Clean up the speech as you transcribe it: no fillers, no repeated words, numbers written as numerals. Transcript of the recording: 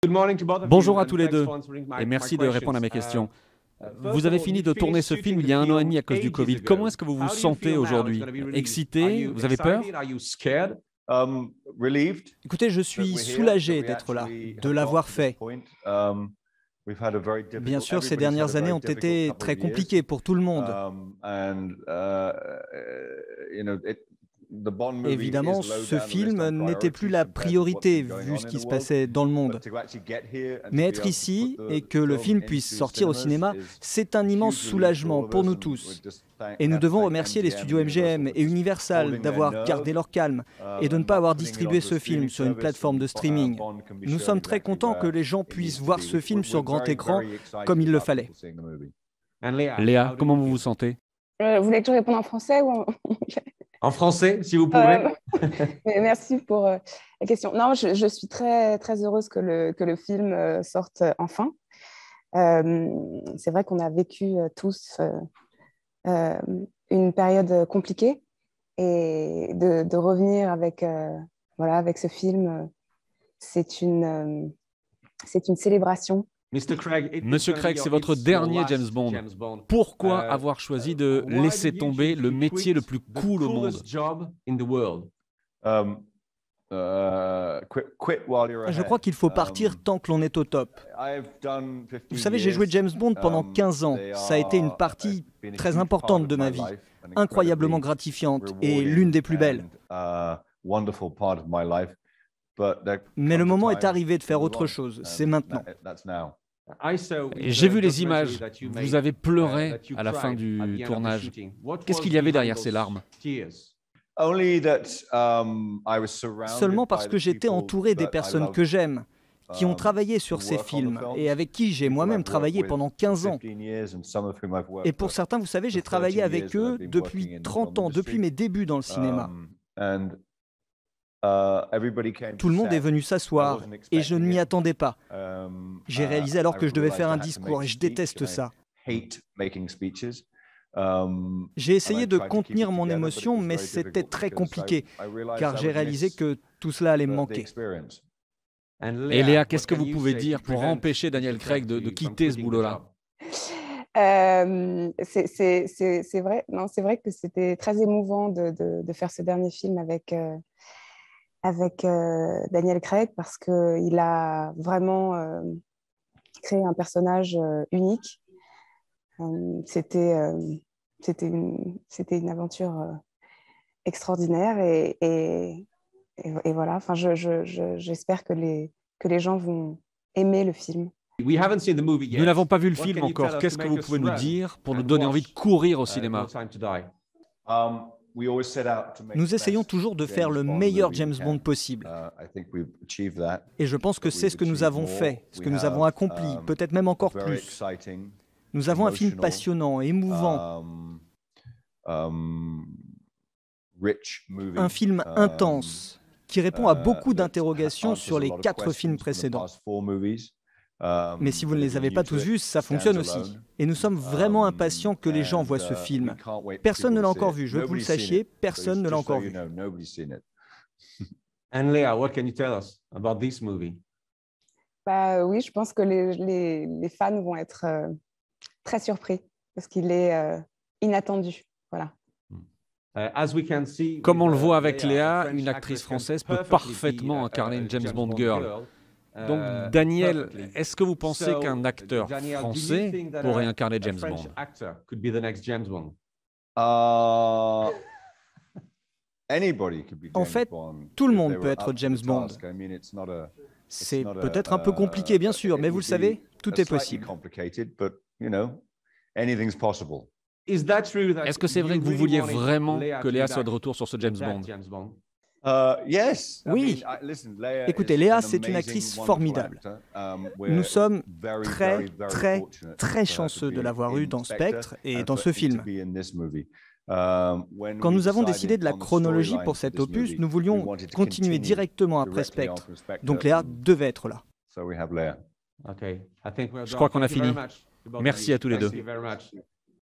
Bonjour à tous les deux et merci de répondre à mes questions. Vous avez fini de tourner ce film il y a 1 an et demi à cause du Covid. Comment est-ce que vous vous sentez aujourd'hui? Excité? Vous avez peur? Écoutez, je suis soulagé d'être là, de l'avoir fait. Bien sûr, ces dernières années ont été très compliquées pour tout le monde. Évidemment, ce film n'était plus la priorité vu ce qui se passait dans le monde. Mais être ici et que le film puisse sortir au cinéma, c'est un immense soulagement pour nous tous. Et nous devons remercier les studios MGM et Universal d'avoir gardé leur calme et de ne pas avoir distribué ce film sur une plateforme de streaming. Nous sommes très contents que les gens puissent voir ce film sur grand écran comme il le fallait. Léa, comment vous vous sentez? Vous voulez que je réponde en français ou en anglais? En français, si vous pouvez. Merci pour la question. Non, je suis très, très heureuse que le film sorte enfin. C'est vrai qu'on a vécu tous une période compliquée et de revenir avec, avec ce film, c'est une célébration. Monsieur Craig, c'est votre dernier James Bond. Pourquoi avoir choisi de laisser tomber le métier le plus cool au monde? Je crois qu'il faut partir tant que l'on est au top. Vous savez, j'ai joué James Bond pendant 15 ans. Ça a été une partie très importante de ma vie, incroyablement gratifiante et l'une des plus belles. Mais le moment est arrivé de faire autre chose. C'est maintenant. J'ai vu les images. Vous avez pleuré à la fin du tournage. Qu'est-ce qu'il y avait derrière ces larmes? Seulement parce que j'étais entouré des personnes que j'aime, qui ont travaillé sur ces films et avec qui j'ai moi-même travaillé pendant 15 ans. Et pour certains, vous savez, j'ai travaillé avec eux depuis 30 ans, depuis mes débuts dans le cinéma. Tout le monde est venu s'asseoir et je ne m'y attendais pas. J'ai réalisé alors que je devais faire un discours et je déteste ça. J'ai essayé de contenir mon émotion, mais c'était très compliqué, car j'ai réalisé que tout cela allait me manquer. Et Léa, qu'est-ce que vous pouvez dire pour empêcher Daniel Craig de quitter ce boulot-là? C'est vrai, non, c'est vrai que c'était très émouvant de faire ce dernier film avec Daniel Craig parce qu'il a vraiment créé un personnage unique. C'était une aventure extraordinaire et voilà. Enfin, j'espère que les gens vont aimer le film. Nous n'avons pas vu le film encore. Qu'est-ce que vous pouvez nous dire pour nous donner envie de courir au cinéma? Nous essayons toujours de faire le meilleur James Bond possible. Et je pense que c'est ce que nous avons fait, ce que nous avons accompli, peut-être même encore plus. Nous avons un film passionnant, émouvant, un film intense, qui répond à beaucoup d'interrogations sur les 4 films précédents. Mais si vous ne les avez pas tous vus, ça fonctionne aussi. Et nous sommes vraiment impatients que les gens voient ce film. Personne ne l'a encore vu, je veux que vous le sachiez, personne ne l'a encore vu. And Léa, what can you tell us about this movie? Oui, je pense que les fans vont être très surpris parce qu'il est inattendu. Voilà. Comme on le voit avec Léa, une actrice française peut parfaitement incarner une James Bond girl. Donc, Daniel, est-ce que vous pensez qu'un acteur français pourrait incarner James Bond? En fait, tout le monde peut être James Bond. C'est peut-être un peu compliqué, bien sûr, mais vous le savez, tout est possible. Est-ce que c'est vrai que vous vouliez vraiment que Léa soit de retour sur ce James Bond? Oui. Écoutez, Léa, c'est une actrice formidable. Nous sommes très, très, très chanceux de l'avoir eue dans Spectre et dans ce film. Quand nous avons décidé de la chronologie pour cet opus, nous voulions continuer directement après Spectre. Donc Léa devait être là. Je crois qu'on a fini. Merci à tous les deux.